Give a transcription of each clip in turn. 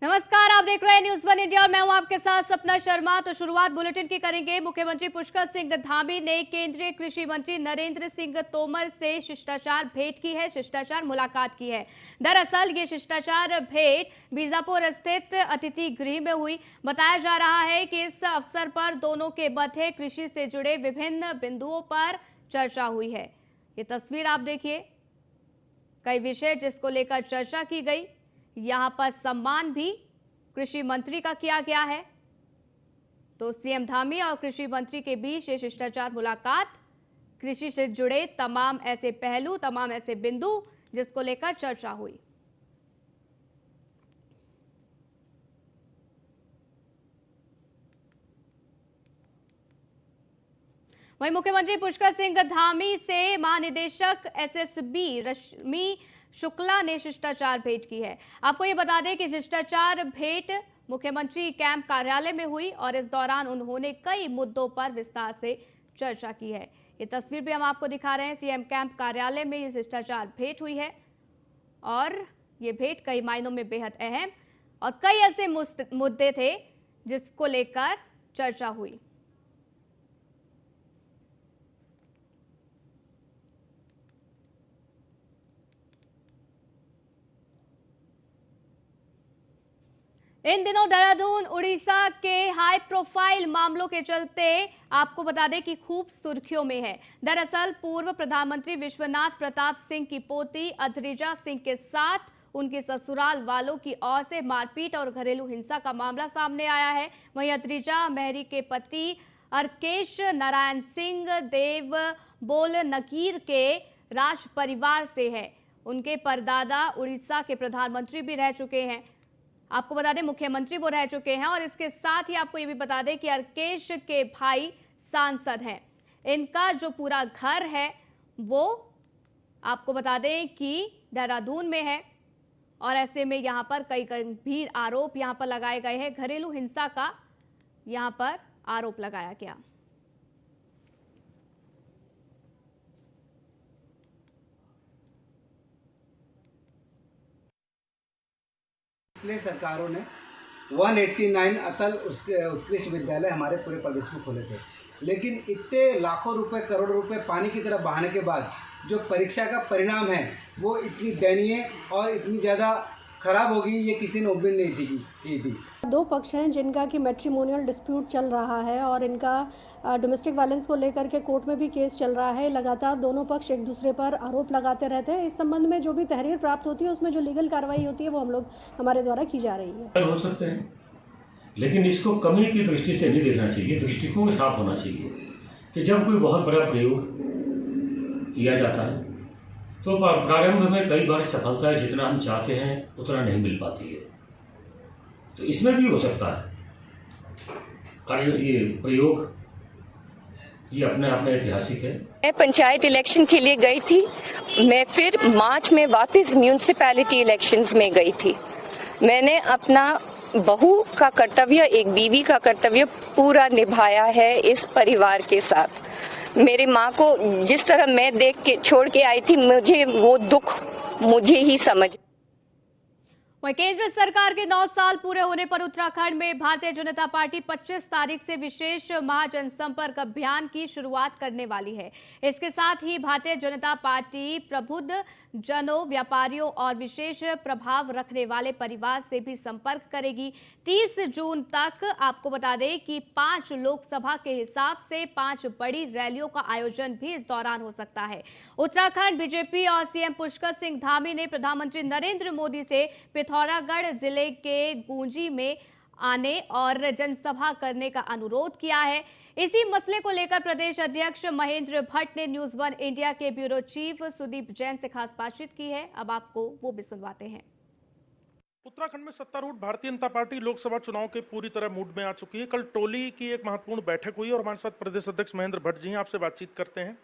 नमस्कार, आप देख रहे हैं न्यूज़ वन इंडिया और मैं हूं आपके साथ सपना शर्मा। तो शुरुआत बुलेटिन की करेंगे। मुख्यमंत्री पुष्कर सिंह धामी ने केंद्रीय कृषि मंत्री नरेंद्र सिंह तोमर से शिष्टाचार भेंट की है, शिष्टाचार मुलाकात की है। दरअसल ये शिष्टाचार भेंट बीजापुर स्थित अतिथि गृह में हुई। बताया जा रहा है कि इस अवसर पर दोनों के मध्य कृषि से जुड़े विभिन्न बिंदुओं पर चर्चा हुई है। ये तस्वीर आप देखिए, कई विषय जिसको लेकर चर्चा की गई। यहां पर सम्मान भी कृषि मंत्री का किया गया है। तो सीएम धामी और कृषि मंत्री के बीच ये शिष्टाचार मुलाकात, कृषि से जुड़े तमाम ऐसे पहलू, तमाम ऐसे बिंदु जिसको लेकर चर्चा हुई। वहीं मुख्यमंत्री पुष्कर सिंह धामी से महानिदेशक एसएसबी रश्मि शुक्ला ने शिष्टाचार भेंट की है। आपको ये बता दें कि शिष्टाचार भेंट मुख्यमंत्री कैंप कार्यालय में हुई और इस दौरान उन्होंने कई मुद्दों पर विस्तार से चर्चा की है। ये तस्वीर भी हम आपको दिखा रहे हैं। सीएम कैंप कार्यालय में ये शिष्टाचार भेंट हुई है और ये भेंट कई मायनों में बेहद अहम और कई ऐसे मुद्दे थे जिसको लेकर चर्चा हुई। इन दिनों देहरादून उड़ीसा के हाई प्रोफाइल मामलों के चलते आपको बता दें कि खूब सुर्खियों में है। दरअसल पूर्व प्रधानमंत्री विश्वनाथ प्रताप सिंह की पोती अद्रिजा सिंह के साथ उनके ससुराल वालों की ओर से मारपीट और घरेलू हिंसा का मामला सामने आया है। वहीं अद्रिजा मेहरी के पति अर्केश नारायण सिंह देव बोल नकीर के राज परिवार से है। उनके परदादा उड़ीसा के प्रधानमंत्री भी रह चुके हैं। आपको बता दें मुख्यमंत्री वो रह चुके हैं और इसके साथ ही आपको ये भी बता दें कि अर्केश के भाई सांसद हैं। इनका जो पूरा घर है वो आपको बता दें कि देहरादून में है और ऐसे में यहाँ पर कई गंभीर आरोप यहाँ पर लगाए गए हैं। घरेलू हिंसा का यहाँ पर आरोप लगाया गया। पिछले सरकारों ने 189 अटल उसके उत्कृष्ट विद्यालय हमारे पूरे प्रदेश में खोले थे, लेकिन इतने लाखों रुपए करोड़ों रुपए पानी की तरफ बहाने के बाद जो परीक्षा का परिणाम है वो इतनी दयनीय और इतनी ज़्यादा खराब होगी ये किसी ने उम्मीद नहीं की थी। दो पक्ष हैं जिनका कि मैट्रिमोनियल डिस्प्यूट चल रहा है और इनका डोमेस्टिक वायलेंस को लेकर के कोर्ट में भी केस चल रहा है। लगातार दोनों पक्ष एक दूसरे पर आरोप लगाते रहते हैं। इस संबंध में जो भी तहरीर प्राप्त होती है उसमें जो लीगल कार्रवाई होती है वो हम लोग हमारे द्वारा की जा रही है। हो सकते हैं, लेकिन इसको कमी की दृष्टि से नहीं देखना चाहिए। दृष्टिकोण साफ होना चाहिए कि जब कोई बहुत बड़ा प्रयोग किया जाता है तो प्रारंभ में कई बार सफलता जितना हम चाहते हैं उतना नहीं मिल पाती है। तो इसमें भी हो सकता है ये प्रयोग, ये अपने आप में ऐतिहासिक है। मैं पंचायत इलेक्शन के लिए गई थी। मैं फिर मार्च में वापस म्यूनिसिपैलिटी इलेक्शंस में गई थी। मैंने अपना बहू का कर्तव्य, एक बीवी का कर्तव्य पूरा निभाया है इस परिवार के साथ। मेरी माँ को जिस तरह मैं देख के छोड़ के आई थी, मुझे वो दुख मुझे ही समझ। वहीं केंद्र सरकार के 9 साल पूरे होने पर उत्तराखंड में भारतीय जनता पार्टी 25 तारीख से विशेष महाजनसंपर्क अभियान की शुरुआत करने वाली है। इसके साथ ही भारतीय जनता पार्टी प्रबुद्ध जनों, व्यापारियों और विशेष प्रभाव रखने वाले परिवार से भी संपर्क करेगी। 30 जून तक आपको बता दें कि 5 लोकसभा के हिसाब से 5 बड़ी रैलियों का आयोजन भी इस दौरान हो सकता है। उत्तराखंड बीजेपी और सीएम पुष्कर सिंह धामी ने प्रधानमंत्री नरेंद्र मोदी से पिथौरागढ़ जिले के गूंजी में आने और जनसभा करने का अनुरोध किया है। इसी मसले को लेकर प्रदेश अध्यक्ष महेंद्र भट्ट ने न्यूज़ वन इंडिया के ब्यूरो चीफ सुदीप जैन से खास बातचीत की है। अब आपको वो भी सुनवाते हैं। उत्तराखंड में सत्तारूढ़ भारतीय जनता पार्टी लोकसभा चुनाव के पूरी तरह मूड में आ चुकी है। कल टोली की एक महत्वपूर्ण बैठक हुई और हमारे साथ प्रदेश अध्यक्ष महेंद्र भट्ट जी हैं, आपसे बातचीत करते हैं।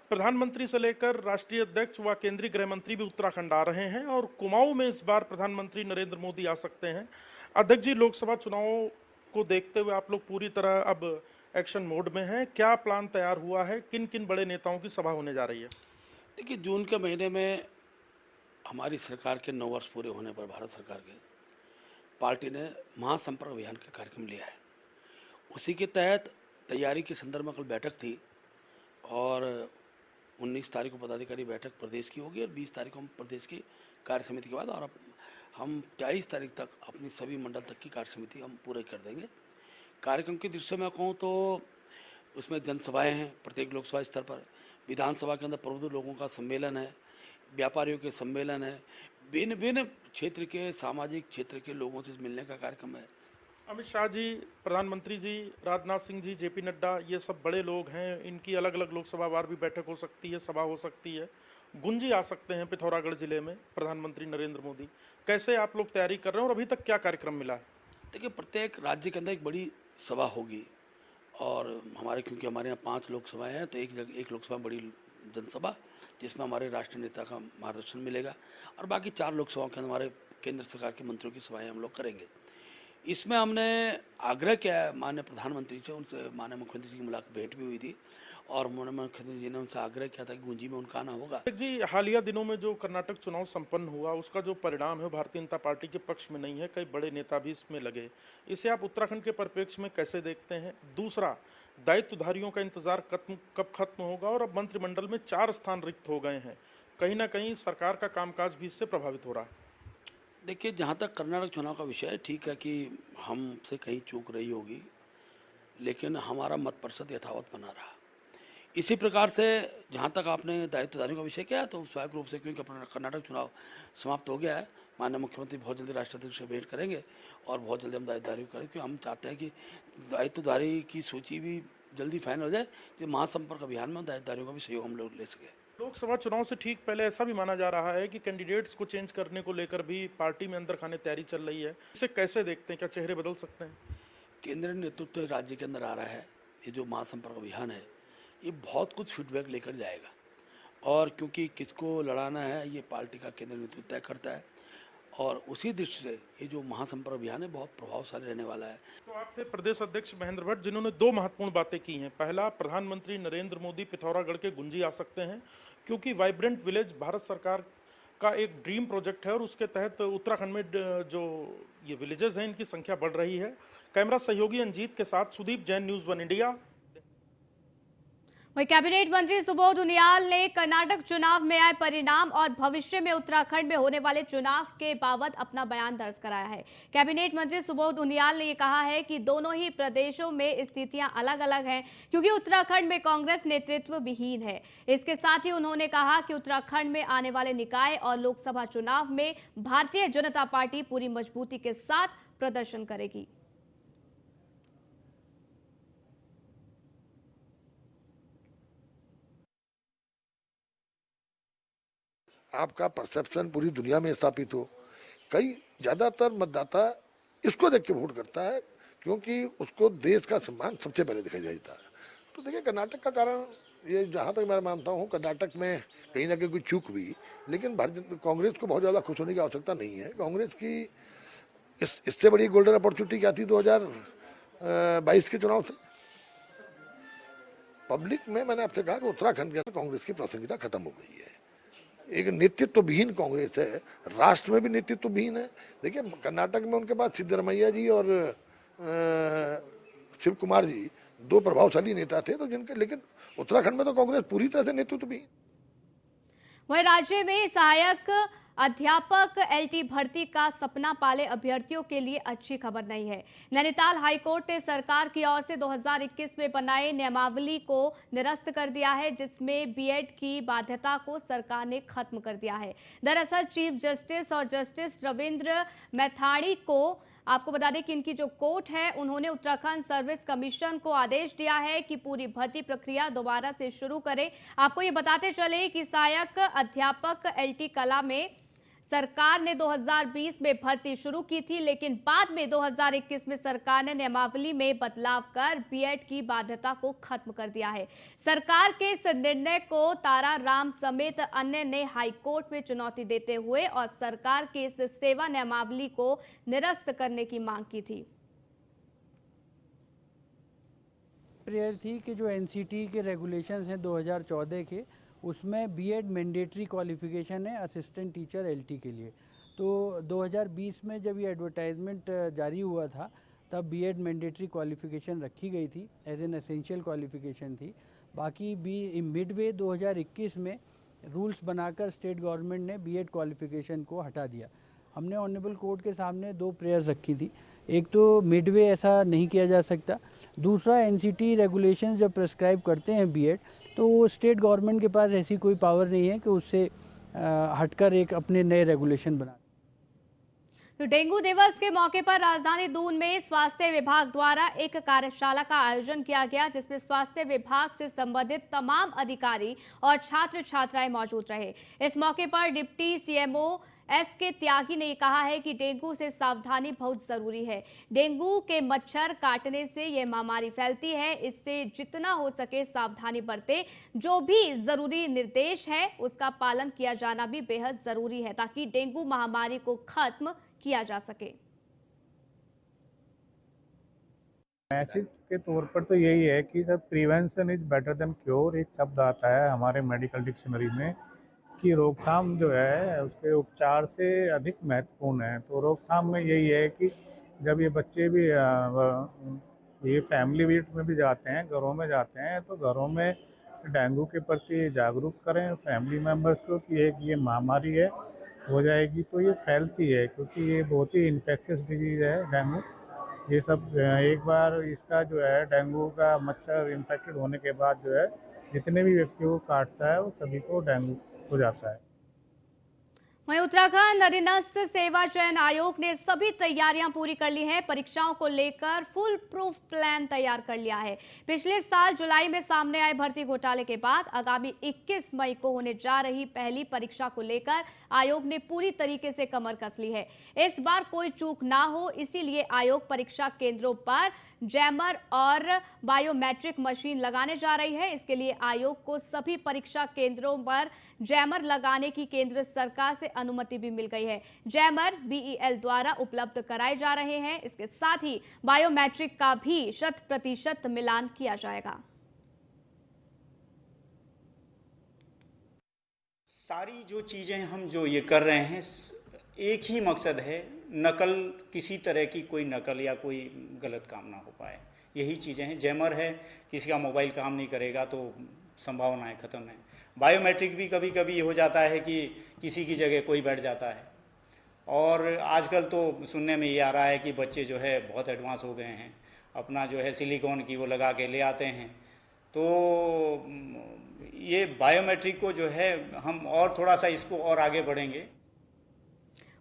प्रधानमंत्री से लेकर राष्ट्रीय अध्यक्ष व केंद्रीय गृह मंत्री भी उत्तराखंड आ रहे हैं और कुमाऊं में इस बार प्रधानमंत्री नरेंद्र मोदी आ सकते हैं। अध्यक्ष जी, लोकसभा चुनाव को देखते हुए आप लोग पूरी तरह अब एक्शन मोड में हैं। क्या प्लान तैयार हुआ है? किन किन बड़े नेताओं की सभा होने जा रही है? देखिए, जून के महीने में हमारी सरकार के 9 वर्ष पूरे होने पर, भारत सरकार के, पार्टी ने महासंपर्क अभियान का कार्यक्रम लिया है। उसी के तहत तैयारी के संदर्भ में कल बैठक थी और 19 तारीख को पदाधिकारी बैठक प्रदेश की होगी और 20 तारीख को हम प्रदेश की कार्य समिति के बाद और अब हम 23 तारीख तक अपनी सभी मंडल तक की कार्य समिति हम पूरे कर देंगे। कार्यक्रम के दृश्य में कहूँ तो उसमें जनसभाएं हैं, प्रत्येक लोकसभा स्तर पर विधानसभा के अंदर प्रबुद्ध लोगों का सम्मेलन है, व्यापारियों के सम्मेलन है, भिन्न भिन्न क्षेत्र के सामाजिक क्षेत्र के लोगों से मिलने का कार्यक्रम है। अमित शाह जी, प्रधानमंत्री जी, राजनाथ सिंह जी, जेपी नड्डा, ये सब बड़े लोग हैं। इनकी अलग अलग लोकसभा वार भी बैठक हो सकती है, सभा हो सकती है, गुंजी आ सकते हैं पिथौरागढ़ जिले में प्रधानमंत्री नरेंद्र मोदी। कैसे आप लोग तैयारी कर रहे हैं और अभी तक क्या कार्यक्रम मिला है? देखिए, प्रत्येक राज्य के अंदर एक बड़ी सभा होगी और क्योंकि हमारे यहाँ 5 लोकसभाएं हैं तो एक लोकसभा बड़ी जनसभा जिसमें हमारे राष्ट्रीय नेता का मार्गदर्शन मिलेगा और बाकी 4 लोकसभाओं के अंदर हमारे केंद्र सरकार के मंत्रियों की सभाएं हम लोग करेंगे। इसमें हमने आग्रह किया है माननीय प्रधानमंत्री से, उनसे माननीय मुख्यमंत्री जी की मुलाकात भेंट भी हुई थी और माननीय मुख्यमंत्री जी ने उनसे आग्रह किया था कि गुंजी में उनका आना होगा। जी, हालिया दिनों में जो कर्नाटक चुनाव संपन्न हुआ उसका जो परिणाम है भारतीय जनता पार्टी के पक्ष में नहीं है, कई बड़े नेता भी इसमें लगे। इसे आप उत्तराखंड के परिप्रेक्ष्य में कैसे देखते हैं? दूसरा, दायित्वधारियों का इंतजार कब खत्म होगा और अब मंत्रिमंडल में 4 स्थान रिक्त हो गए हैं, कहीं ना कहीं सरकार का कामकाज भी इससे प्रभावित हो रहा है। देखिए, जहाँ तक कर्नाटक चुनाव का विषय है, ठीक है कि हमसे कहीं चूक रही होगी, लेकिन हमारा मत प्रतिशत यथावत बना रहा। इसी प्रकार से जहाँ तक आपने दायित्वधारियों का विषय किया तो स्वाभाविक रूप से क्योंकि कर्नाटक चुनाव समाप्त हो गया है, माननीय मुख्यमंत्री बहुत जल्दी राष्ट्राध्यक्ष से भेंट करेंगे और बहुत जल्दी हम दायित्वधारी करेंगे, क्योंकि हम चाहते हैं कि दायित्वधारी की सूची भी जल्दी फाइनल हो जाए कि महासंपर्क अभियान में दायित्वधारियों का भी सहयोग हम लोग ले सकें। लोकसभा चुनाव से ठीक पहले ऐसा भी माना जा रहा है कि कैंडिडेट्स को चेंज करने को लेकर भी पार्टी में अंदर खाने तैयारी चल रही है। इसे कैसे देखते हैं? क्या चेहरे बदल सकते हैं? केंद्रीय नेतृत्व राज्य के अंदर आ रहा है, ये जो महासंपर्क अभियान है ये बहुत कुछ फीडबैक लेकर जाएगा और क्योंकि किसको लड़ाना है ये पार्टी का केंद्रीय नेतृत्व तय करता है और उसी दृष्टि से ये जो महासंपर्क अभियान है बहुत प्रभावशाली रहने वाला है। तो आप थे प्रदेश अध्यक्ष महेंद्र भट्ट, जिन्होंने 2 महत्वपूर्ण बातें की हैं। पहला, प्रधानमंत्री नरेंद्र मोदी पिथौरागढ़ के गुंजी आ सकते हैं क्योंकि वाइब्रेंट विलेज भारत सरकार का एक ड्रीम प्रोजेक्ट है और उसके तहत उत्तराखंड में जो ये विलेजेस हैं इनकी संख्या बढ़ रही है। कैमरा सहयोगी अंजीत के साथ सुदीप जैन, न्यूज़ 1 इंडिया। वहीं कैबिनेट मंत्री सुबोध उनियाल ने कर्नाटक चुनाव में आए परिणाम और भविष्य में उत्तराखंड में होने वाले चुनाव के बाबत अपना बयान दर्ज कराया है। कैबिनेट मंत्री सुबोध उनियाल ने ये कहा है कि दोनों ही प्रदेशों में स्थितियां अलग अलग हैं क्योंकि उत्तराखंड में कांग्रेस नेतृत्व विहीन है। इसके साथ ही उन्होंने कहा कि उत्तराखंड में आने वाले निकाय और लोकसभा चुनाव में भारतीय जनता पार्टी पूरी मजबूती के साथ प्रदर्शन करेगी। आपका परसेप्शन पूरी दुनिया में स्थापित हो। कई ज़्यादातर मतदाता इसको देख के वोट करता है क्योंकि उसको देश का सम्मान सबसे पहले दिखाई जाता है। तो देखिए, कर्नाटक का कारण ये जहाँ तक मैं मानता हूँ कर्नाटक में कहीं ना कहीं कोई चूक हुई, लेकिन कांग्रेस को बहुत ज़्यादा खुश होने की आवश्यकता नहीं है। कांग्रेस की इससे बड़ी गोल्डन अपॉर्चुनिटी क्या थी 2022 के चुनाव से। पब्लिक में मैंने आपसे कहा कि उत्तराखंड के अंदर कांग्रेस की प्रासंगिकता खत्म हो गई है। एक नेतृत्व विहीन कांग्रेस है, राष्ट्र में भी नेतृत्व विहीन है। देखिए, कर्नाटक में उनके पास सिद्धरमैया जी और शिव कुमार जी 2 प्रभावशाली नेता थे तो जिनके, लेकिन उत्तराखंड में तो कांग्रेस पूरी तरह से नेतृत्व विहीन। वहीं राज्य में सहायक अध्यापक एलटी भर्ती का सपना पाले अभ्यर्थियों के लिए अच्छी खबर नहीं है। नैनीताल हाईकोर्ट ने सरकार की ओर से 2021 में बनाई नियमावली को निरस्त कर दिया है, जिसमें बीएड की बाध्यता को सरकार ने खत्म कर दिया है। दरअसल चीफ जस्टिस और जस्टिस रविंद्र मैथाड़ी को, आपको बता दें कि इनकी जो कोर्ट है उन्होंने उत्तराखंड सर्विस कमीशन को आदेश दिया है कि पूरी भर्ती प्रक्रिया दोबारा से शुरू करे। आपको ये बताते चले कि सहायक अध्यापक एलटी कला में सरकार ने 2020 में भर्ती शुरू की थी, लेकिन बाद में 2021 में सरकार ने नियमावली में बदलाव कर बीएड की बाध्यता को खत्म कर दिया है। सरकार के इस निर्णय को तारा राम समेत अन्य ने हाईकोर्ट में चुनौती देते हुए और सरकार के इस सेवा नियमावली को निरस्त करने की मांग की थी। प्रेयर थी कि जो एनसीटी के रेगुलेशंस हैं 2014 के, उसमें बीएड मैंडेटरी क्वालिफिकेशन है असिस्टेंट टीचर एलटी के लिए। तो 2020 में जब ये एडवर्टाइजमेंट जारी हुआ था तब बीएड मैंडेटरी क्वालिफ़िकेशन रखी गई थी, एज एन एसेंशियल क्वालिफ़िकेशन थी। बाकी मिडवे 2021 में रूल्स बनाकर स्टेट गवर्नमेंट ने बीएड क्वालिफ़िकेशन को हटा दिया। हमने ऑनरेबल कोर्ट के सामने 2 प्रेयर्स रखी थी। एक तो मिडवे ऐसा नहीं किया जा सकता, दूसरा एनसीटी रेगुलेशंस जब प्रेस्क्राइब करते हैं बीएड, तो वो स्टेट गवर्नमेंट के पास ऐसी कोई पावर नहीं है कि उससे हटकर एक अपने नए रेगुलेशन बना। तो डेंगू दिवस के मौके पर राजधानी दून में स्वास्थ्य विभाग द्वारा एक कार्यशाला का आयोजन किया गया, जिसमें स्वास्थ्य विभाग से संबंधित तमाम अधिकारी और छात्र छात्राएं मौजूद रहे। इस मौके पर डिप्टी सीएमओ एस.के. त्यागी ने कहा है कि डेंगू से सावधानी बहुत जरूरी है। डेंगू के मच्छर काटने से यह महामारी फैलती है, इससे जितना हो सके सावधानी बरते। जो भी जरूरी निर्देश है उसका पालन किया जाना भी बेहद जरूरी है, ताकि डेंगू महामारी को खत्म किया जा सके। मैसेज के तौर पर तो यही है कि sir prevention is better than cure, एक शब्द आता है हमारे मेडिकल डिक्शनरी में कि रोकथाम जो है उसके उपचार से अधिक महत्वपूर्ण है। तो रोकथाम में यही है कि जब ये बच्चे भी ये फैमिली विजिट में भी जाते हैं, घरों में जाते हैं, तो घरों में डेंगू के प्रति जागरूक करें फैमिली मेम्बर्स को कि एक ये महामारी है, हो जाएगी तो ये फैलती है, क्योंकि ये बहुत ही इन्फेक्शियस डिजीज़ है डेंगू। ये सब एक बार इसका जो है डेंगू का मच्छर इन्फेक्टेड होने के बाद जो है जितने भी व्यक्तियों को काटता है वो सभी को डेंगू हो जाता है। वहीं उत्तराखंड अधीनस्थ सेवा चयन आयोग ने सभी तैयारियां पूरी कर ली हैं। परीक्षाओं को लेकर फुल प्रूफ प्लान तैयार कर लिया है। पिछले साल जुलाई में सामने आए भर्ती घोटाले के बाद आगामी 21 मई को होने जा रही पहली परीक्षा को लेकर आयोग ने पूरी तरीके से कमर कस ली है। इस बार कोई चूक ना हो, इसीलिए आयोग परीक्षा केंद्रों पर जैमर और बायोमेट्रिक मशीन लगाने जा रही है। इसके लिए आयोग को सभी परीक्षा केंद्रों पर जैमर लगाने की केंद्र सरकार से अनुमति भी मिल गई है। जैमर बीईएल द्वारा उपलब्ध कराए जा रहे हैं। इसके साथ ही बायोमेट्रिक का भी 100% मिलान किया जाएगा। सारी जो चीज़ें हम जो ये कर रहे हैं, एक ही मकसद है, नकल, किसी तरह की कोई नकल या कोई गलत काम ना हो पाए, यही चीज़ें हैं। जैमर है, किसी का मोबाइल काम नहीं करेगा तो संभावनाएं ख़त्म है। बायोमेट्रिक भी कभी कभी हो जाता है कि किसी की जगह कोई बैठ जाता है, और आजकल तो सुनने में ये आ रहा है कि बच्चे जो है बहुत एडवांस हो गए हैं, अपना जो है सिलिकॉन की वो लगा के ले आते हैं। तो ये बायोमेट्रिक को जो है हम और थोड़ा सा इसको और आगे बढ़ेंगे।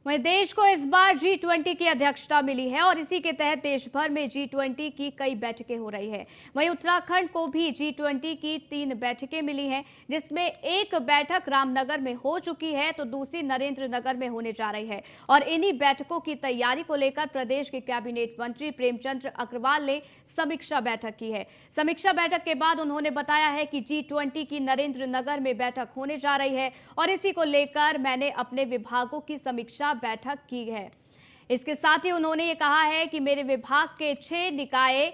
वहीं देश को इस बार G20 की अध्यक्षता मिली है और इसी के तहत देश भर में G20 की कई बैठकें हो रही है। वहीं उत्तराखंड को भी G20 की 3 बैठकें मिली हैं, जिसमें एक बैठक रामनगर में हो चुकी है तो दूसरी नरेंद्र नगर में होने जा रही है। और इन्हीं बैठकों की तैयारी को लेकर प्रदेश के कैबिनेट मंत्री प्रेमचंद अग्रवाल ने समीक्षा बैठक की है। समीक्षा बैठक के बाद उन्होंने बताया है कि G20 की नरेंद्र नगर में बैठक होने जा रही है और इसी को लेकर मैंने अपने विभागों की समीक्षा बैठक की है। इसके साथ ही उन्होंने ये कहा है कि मेरे विभाग के 6 निकाय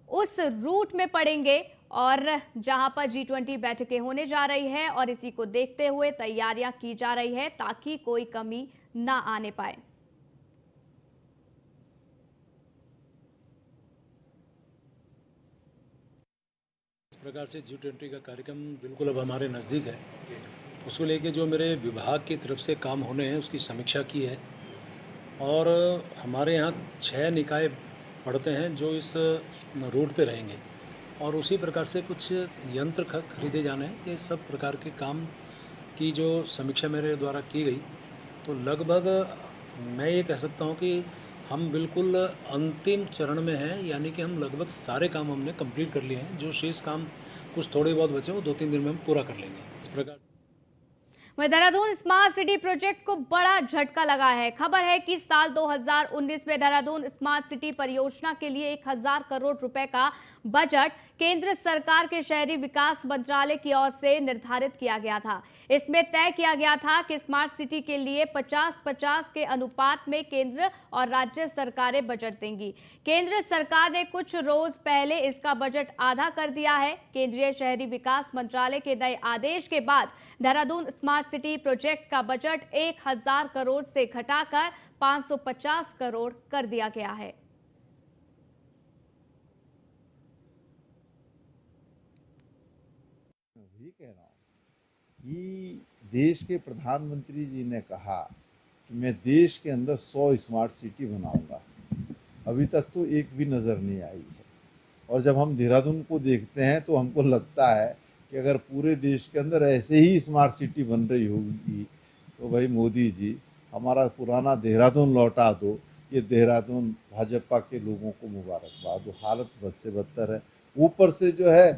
उस रूट में पड़ेंगे और जहां पर G20 बैठकें होने जा रही है और इसी को देखते हुए तैयारियां की जा रही है ताकि कोई कमी ना आने पाए। इस प्रकार से G20 का कार्यक्रम बिल्कुल अब हमारे नज़दीक है। उसको लेके जो मेरे विभाग की तरफ से काम होने हैं उसकी समीक्षा की है और हमारे यहाँ 6 निकाय पड़ते हैं जो इस रूट पे रहेंगे और उसी प्रकार से कुछ यंत्र खरीदे जाने हैं। ये सब प्रकार के काम की जो समीक्षा मेरे द्वारा की गई, तो लगभग मैं ये कह सकता हूँ कि हम बिल्कुल अंतिम चरण में हैं, यानी कि हम लगभग सारे काम हमने कंप्लीट कर लिए हैं। जो शेष काम कुछ थोड़े बहुत बचे वो 2-3 दिन में हम पूरा कर लेंगे। इस प्रकार वहीं देहरादून स्मार्ट सिटी प्रोजेक्ट को बड़ा झटका लगा है। खबर है कि साल 2019 में देहरादून स्मार्ट सिटी परियोजना के लिए 1000 करोड़ रुपए का बजट केंद्र सरकार के शहरी विकास मंत्रालय की ओर से निर्धारित किया गया था। इसमें तय किया गया था कि स्मार्ट सिटी के लिए 50-50 के अनुपात में केंद्र और राज्य सरकारें बजट देंगी। केंद्र सरकार ने कुछ रोज पहले इसका बजट आधा कर दिया है। केंद्रीय शहरी विकास मंत्रालय के नए आदेश के बाद Dehradun smart smart city project का बजट 1000 करोड़ से घटाकर 550 करोड़ कर दिया गया है। वही कह रहा हूँ कि देश के प्रधानमंत्री जी ने कहा कि मैं देश के अंदर 100 स्मार्ट सिटी बनाऊंगा। अभी तक तो एक भी नज़र नहीं आई है। और जब हम देहरादून को देखते हैं तो हमको लगता है कि अगर पूरे देश के अंदर ऐसे ही स्मार्ट सिटी बन रही होगी तो भाई मोदी जी हमारा पुराना देहरादून लौटा दो। ये देहरादून भाजपा के लोगों को मुबारकबाद। हालत बद से बदतर है। ऊपर से जो है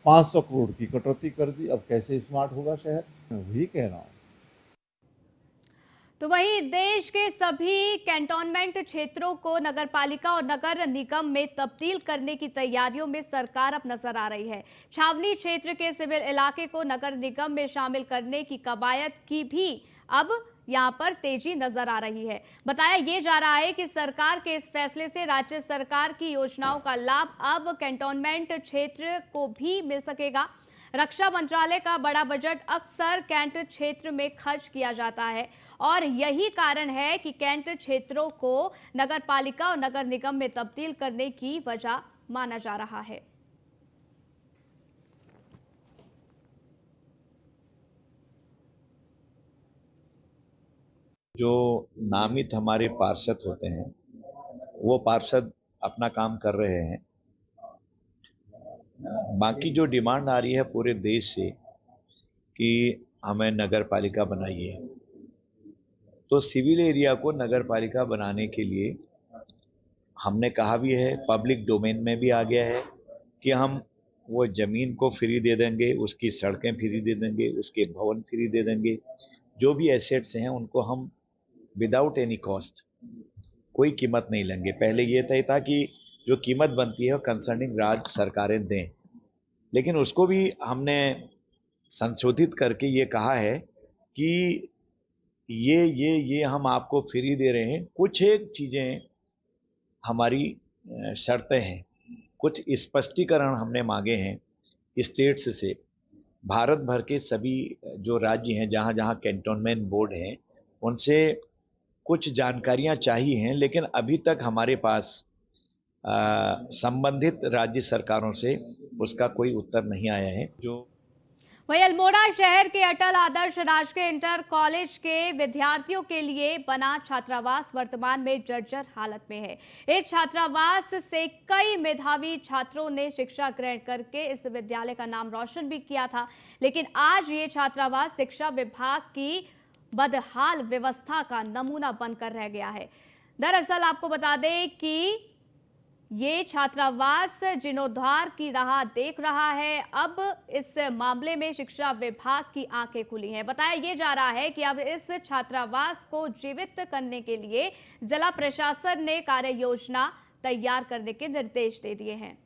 500 करोड़ की कटौती कर दी। अब कैसे स्मार्ट होगा शहर? मैं वही कह रहा हूँ। तो वहीं देश के सभी कैंटोनमेंट क्षेत्रों को नगरपालिका और नगर निगम में तब्दील करने की तैयारियों में सरकार अब नजर आ रही है। छावनी क्षेत्र के सिविल इलाके को नगर निगम में शामिल करने की कवायद की भी अब यहां पर तेजी नजर आ रही है। बताया ये जा रहा है कि सरकार के इस फैसले से राज्य सरकार की योजनाओं का लाभ अब कैंटोनमेंट क्षेत्र को भी मिल सकेगा। रक्षा मंत्रालय का बड़ा बजट अक्सर कैंट क्षेत्र में खर्च किया जाता है और यही कारण है कि कैंट क्षेत्रों को नगरपालिका और नगर निगम में तब्दील करने की वजह माना जा रहा है। जो नामित हमारे पार्षद होते हैं वो पार्षद अपना काम कर रहे हैं। बाकी जो डिमांड आ रही है पूरे देश से कि हमें नगर पालिका बनाइए, तो सिविल एरिया को नगर पालिका बनाने के लिए हमने कहा भी है, पब्लिक डोमेन में भी आ गया है कि हम वो ज़मीन को फ्री दे देंगे, उसकी सड़कें फ्री दे देंगे, उसके भवन फ्री दे देंगे। जो भी एसेट्स हैं उनको हम विदाउट एनी कॉस्ट, कोई कीमत नहीं लेंगे। पहले ये तय था कि जो कीमत बनती है वो कंसर्निंग राज्य सरकारें दें, लेकिन उसको भी हमने संशोधित करके ये कहा है कि ये हम आपको फ्री दे रहे हैं। कुछ एक चीज़ें हमारी शर्तें हैं, कुछ स्पष्टीकरण हमने मांगे हैं स्टेट्स से। भारत भर के सभी जो राज्य हैं जहाँ जहाँ कैंटोनमेंट बोर्ड हैं उनसे कुछ जानकारियाँ चाहिए हैं, लेकिन अभी तक हमारे पास संबंधित राज्य सरकारों से उसका कोई उत्तर नहीं आया है। जो वहीं अल्मोड़ा शहर के अटल आदर्श राजकीय इंटर कॉलेज के विद्यार्थियों के लिए बना छात्रावास वर्तमान में जर्जर हालत में है। इस छात्रावास से कई मेधावी छात्रों ने शिक्षा ग्रहण करके इस विद्यालय का नाम रोशन भी किया था, लेकिन आज ये छात्रावास शिक्षा विभाग की बदहाल व्यवस्था का नमूना बनकर रह गया है। दरअसल आपको बता दें कि ये छात्रावास जीर्णोद्धार की राह देख रहा है। अब इस मामले में शिक्षा विभाग की आंखें खुली हैं। बताया ये जा रहा है कि अब इस छात्रावास को जीवित करने के लिए जिला प्रशासन ने कार्य योजना तैयार करने के निर्देश दे दिए हैं।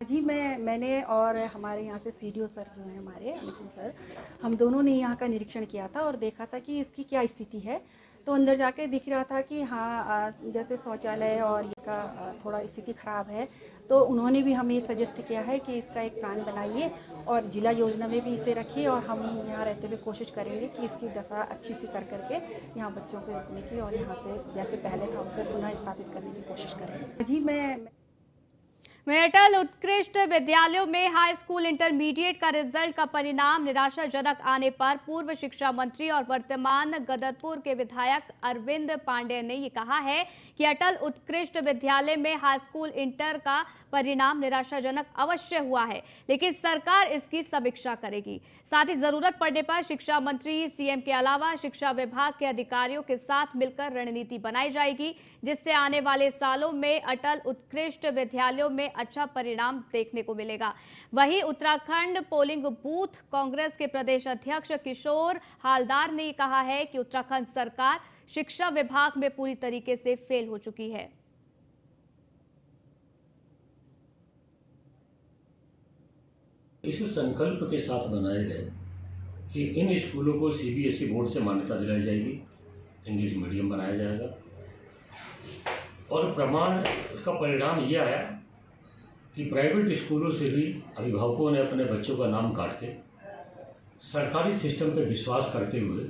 जी मैंने और हमारे यहाँ से सीडीओ सर जो हैं हमारे अनुसून सर, हम दोनों ने यहाँ का निरीक्षण किया था और देखा था कि इसकी क्या स्थिति है। तो अंदर जाके दिख रहा था कि हाँ जैसे शौचालय और इसका थोड़ा स्थिति ख़राब है। तो उन्होंने भी हमें सजेस्ट किया है कि इसका एक प्लान बनाइए और जिला योजना में भी इसे रखिए और हम यहाँ रहते हुए कोशिश करेंगे कि इसकी दशा अच्छी सी कर करके यहाँ बच्चों को रखने की और यहाँ से जैसे पहले था उसे पुनः स्थापित करने की कोशिश करेंगे। जी मैं अटल उत्कृष्ट विद्यालयों में हाई स्कूल इंटरमीडिएट का रिजल्ट का परिणाम निराशाजनक आने पर पूर्व शिक्षा मंत्री और वर्तमान गदरपुर के विधायक अरविंद पांडे ने ये कहा है कि अटल उत्कृष्ट विद्यालय में हाई स्कूल इंटर का परिणाम निराशाजनक अवश्य हुआ है, लेकिन सरकार इसकी समीक्षा करेगी। साथ ही जरूरत पड़ने पर शिक्षा मंत्री, सीएम के अलावा शिक्षा विभाग के अधिकारियों के साथ मिलकर रणनीति बनाई जाएगी, जिससे आने वाले सालों में अटल उत्कृष्ट विद्यालयों में अच्छा परिणाम देखने को मिलेगा। वहीं उत्तराखंड पोलिंग बूथ कांग्रेस के प्रदेश अध्यक्ष किशोर हालदार ने कहा है कि उत्तराखंड सरकार शिक्षा विभाग में पूरी तरीके से फेल हो चुकी है। इस संकल्प के साथ बनाए गए कि इन स्कूलों को सीबीएसई बोर्ड से मान्यता दिलाई जाएगी, इंग्लिश मीडियम बनाया जाएगा और प्रमाण उसका परिणाम ये आया कि प्राइवेट स्कूलों से भी अभिभावकों ने अपने बच्चों का नाम काट के सरकारी सिस्टम पर विश्वास करते हुए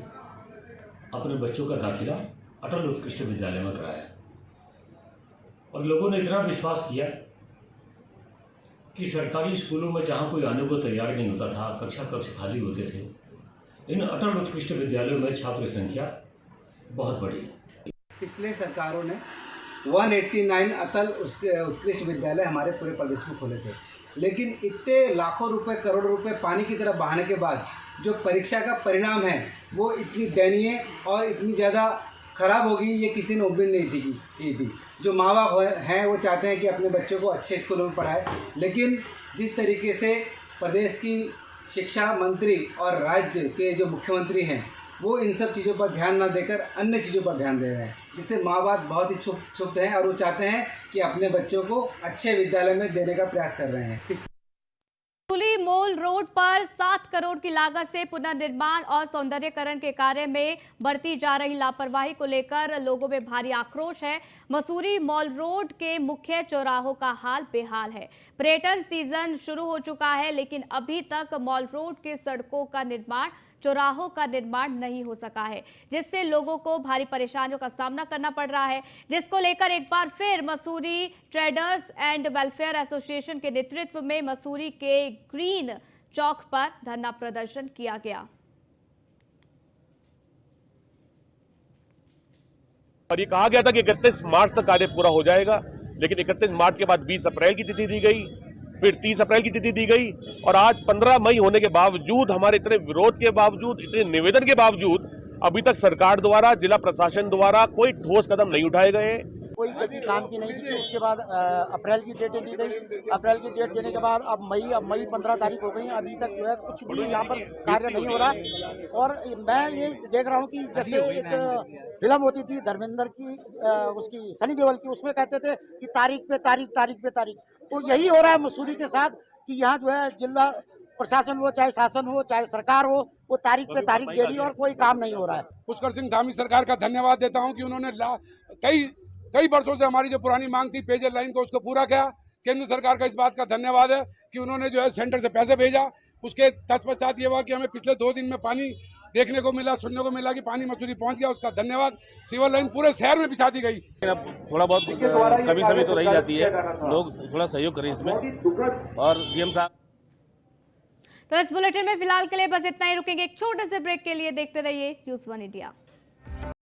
अपने बच्चों का दाखिला अटल उत्कृष्ट विद्यालय में कराया। और लोगों ने इतना विश्वास किया कि सरकारी स्कूलों में जहाँ कोई आने को तैयार नहीं होता था, कक्ष खाली होते थे, इन अटल उत्कृष्ट विद्यालयों में छात्र संख्या बहुत बढ़ी। पिछले सरकारों ने 189 अटल उत्कृष्ट विद्यालय हमारे पूरे प्रदेश में खोले थे, लेकिन इतने लाखों रुपए करोड़ों रुपए पानी की तरह बहाने के बाद जो परीक्षा का परिणाम है वो इतनी दयनीय और इतनी ज़्यादा खराब होगी ये किसी ने उम्मीद नहीं की थी। जो माँ बाप हैं वो चाहते हैं कि अपने बच्चों को अच्छे स्कूलों में पढ़ाए, लेकिन जिस तरीके से प्रदेश की शिक्षा मंत्री और राज्य के जो मुख्यमंत्री हैं वो इन सब चीज़ों पर ध्यान ना देकर अन्य चीज़ों पर ध्यान दे रहे हैं, जिससे माँ बाप बहुत ही क्षुब्ध हैं और वो चाहते हैं कि अपने बच्चों को अच्छे विद्यालय में देने का प्रयास कर रहे हैं। मसूरी मॉल रोड पर 7 करोड़ की लागत से पुनर्निर्माण और सौंदर्यीकरण के कार्य में बरती जा रही लापरवाही को लेकर लोगों में भारी आक्रोश है। मसूरी मॉल रोड के मुख्य चौराहों का हाल बेहाल है। पर्यटन सीजन शुरू हो चुका है, लेकिन अभी तक मॉल रोड के सड़कों का निर्माण, चौराहों का निर्माण नहीं हो सका है, जिससे लोगों को भारी परेशानियों का सामना करना पड़ रहा है, जिसको लेकर एक बार फिर Mussoorie traders and welfare association के नेतृत्व में मसूरी के ग्रीन चौक पर धरना प्रदर्शन किया गया। और ये कहा गया था कि 31 मार्च तक कार्य पूरा हो जाएगा, लेकिन 31 मार्च के बाद 20 अप्रैल की तिथि दी गई, फिर 30 अप्रैल की तिथि दी गई, और आज 15 मई होने के बावजूद, हमारे इतने विरोध के बावजूद, इतने निवेदन के बावजूद अभी तक सरकार द्वारा, जिला प्रशासन द्वारा कोई ठोस कदम नहीं उठाए गए। कोई गति काम की नहीं थी। उसके बाद अप्रैल की डेटें दी गई। अप्रैल की डेट देने के बाद अब मई 15 तारीख हो गई, अभी तक जो है कुछ भी यहाँ पर कार्य नहीं हो रहा। और मैं ये देख रहा हूँ कि जैसे एक फिल्म होती थी धर्मेंद्र की, उसकी सनी देओल की, उसमें कहते थे कि तारीख पे तारीख, तो यही हो रहा है मसूरी के साथ कि यहाँ जो है जिला प्रशासन हो, चाहे शासन हो, चाहे सरकार हो, वो तारीख पे तारीख दे रही है और कोई काम नहीं हो रहा है। पुष्कर सिंह धामी सरकार का धन्यवाद देता हूँ कि उन्होंने कई वर्षों से हमारी जो पुरानी मांग थी पेयजल लाइन को, उसको पूरा किया। केंद्र सरकार का इस बात का धन्यवाद है कि उन्होंने जो है सेंटर से पैसे भेजा। उसके तत्पश्चात ये हुआ कि हमें पिछले 2 दिन में पानी देखने को मिला, सुनने को मिला कि पानी मसूरी पहुंच गया, उसका धन्यवाद। सिविल लाइन पूरे शहर में बिछा दी गई। अब थोड़ा बहुत कमी समी तो रही जाती है, लोग थोड़ा सहयोग करें इसमें। और डीएम साहब, तो इस बुलेटिन में फिलहाल के लिए बस इतना ही। रुकेंगे एक छोटे से ब्रेक के लिए। देखते रहिए न्यूज़ 1 इंडिया।